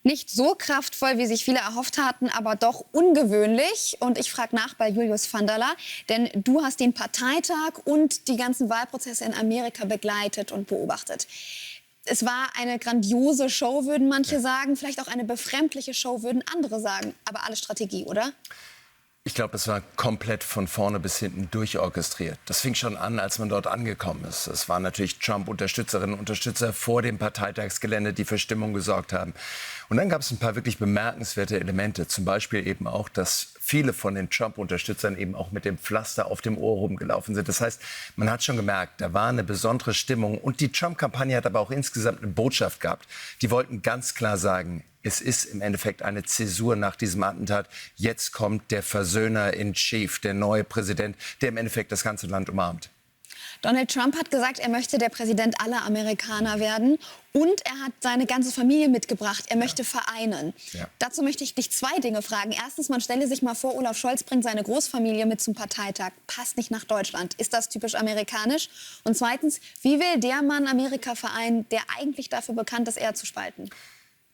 Nicht so kraftvoll, wie sich viele erhofft hatten, aber doch ungewöhnlich. Und ich frage nach bei Julius van der Laar, denn du hast den Parteitag und die ganzen Wahlprozesse in Amerika begleitet und beobachtet. Es war eine grandiose Show, würden manche sagen. Vielleicht auch eine befremdliche Show, würden andere sagen. Aber alles Strategie, oder? Ich glaube, es war komplett von vorne bis hinten durchorchestriert. Das fing schon an, als man dort angekommen ist. Es waren natürlich Trump-Unterstützerinnen und Unterstützer vor dem Parteitagsgelände, die für Stimmung gesorgt haben. Und dann gab es ein paar wirklich bemerkenswerte Elemente. Zum Beispiel eben auch, dass viele von den Trump-Unterstützern eben auch mit dem Pflaster auf dem Ohr rumgelaufen sind. Das heißt, man hat schon gemerkt, da war eine besondere Stimmung. Und die Trump-Kampagne hat aber auch insgesamt eine Botschaft gehabt. Die wollten ganz klar sagen, es ist im Endeffekt eine Zäsur nach diesem Attentat. Jetzt kommt der Versöhner in Chief, der neue Präsident, der im Endeffekt das ganze Land umarmt. Donald Trump hat gesagt, er möchte der Präsident aller Amerikaner werden. Und er hat seine ganze Familie mitgebracht. Er möchte vereinen. Ja. Dazu möchte ich dich zwei Dinge fragen. Erstens, man stelle sich mal vor, Olaf Scholz bringt seine Großfamilie mit zum Parteitag. Passt nicht nach Deutschland. Ist das typisch amerikanisch? Und zweitens, wie will der Mann Amerika vereinen, der eigentlich dafür bekannt ist, eher zu spalten?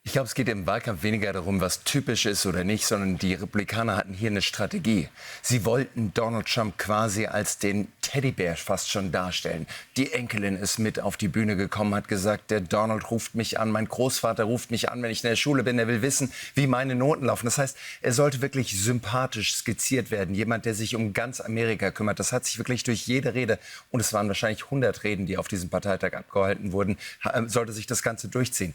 Ich glaube, es geht im Wahlkampf weniger darum, was typisch ist oder nicht, sondern die Republikaner hatten hier eine Strategie. Sie wollten Donald Trump quasi als den Teddybär fast schon darstellen. Die Enkelin ist mit auf die Bühne gekommen, hat gesagt, der Donald ruft mich an, mein Großvater ruft mich an, wenn ich in der Schule bin, er will wissen, wie meine Noten laufen. Das heißt, er sollte wirklich sympathisch skizziert werden, jemand, der sich um ganz Amerika kümmert. Das hat sich wirklich durch jede Rede, und es waren wahrscheinlich 100 Reden, die auf diesem Parteitag abgehalten wurden, sollte sich das Ganze durchziehen.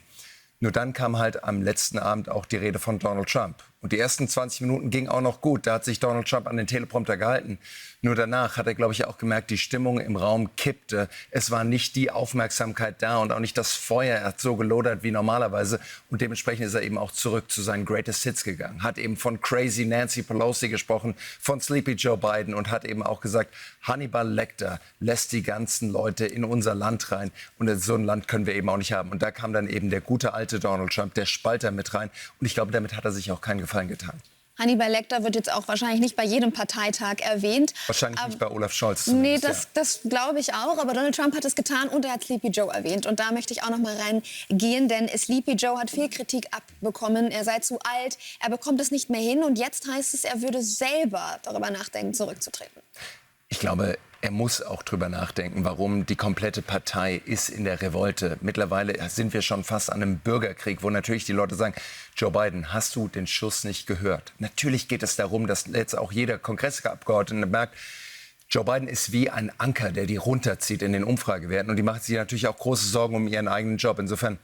Nur dann kam halt am letzten Abend auch die Rede von Donald Trump. Und die ersten 20 Minuten gingen auch noch gut. Da hat sich Donald Trump an den Teleprompter gehalten. Nur danach hat er, glaube ich, auch gemerkt, die Stimmung im Raum kippte. Es war nicht die Aufmerksamkeit da und auch nicht das Feuer. Er hat so gelodert wie normalerweise. Und dementsprechend ist er eben auch zurück zu seinen Greatest Hits gegangen. Hat eben von Crazy Nancy Pelosi gesprochen, von Sleepy Joe Biden und hat eben auch gesagt, Hannibal Lecter lässt die ganzen Leute in unser Land rein. Und so ein Land können wir eben auch nicht haben. Und da kam dann eben der gute alte Donald Trump, der Spalter, mit rein. Und ich glaube, damit hat er sich auch keinen Gefallen getan. Hannibal Lecter wird jetzt auch wahrscheinlich nicht bei jedem Parteitag erwähnt. Wahrscheinlich nicht bei Olaf Scholz. Nee, das glaube ich auch. Aber Donald Trump hat es getan und er hat Sleepy Joe erwähnt. Und da möchte ich auch noch mal reingehen, denn Sleepy Joe hat viel Kritik abbekommen. Er sei zu alt, er bekommt es nicht mehr hin. Und jetzt heißt es, er würde selber darüber nachdenken, zurückzutreten. Ich glaube, er muss auch drüber nachdenken, warum die komplette Partei ist in der Revolte. Mittlerweile sind wir schon fast an einem Bürgerkrieg, wo natürlich die Leute sagen, Joe Biden, hast du den Schuss nicht gehört? Natürlich geht es darum, dass jetzt auch jeder Kongressabgeordnete merkt, Joe Biden ist wie ein Anker, der die runterzieht in den Umfragewerten. Und die macht sich natürlich auch große Sorgen um ihren eigenen Job. Insofern,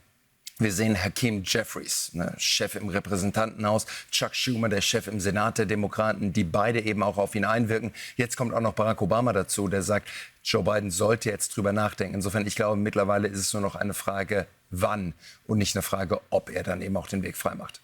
wir sehen Hakeem Jeffries, Chef im Repräsentantenhaus, Chuck Schumer, der Chef im Senat der Demokraten, die beide eben auch auf ihn einwirken. Jetzt kommt auch noch Barack Obama dazu, der sagt, Joe Biden sollte jetzt drüber nachdenken. Insofern, ich glaube, mittlerweile ist es nur noch eine Frage, wann und nicht eine Frage, ob er dann eben auch den Weg freimacht.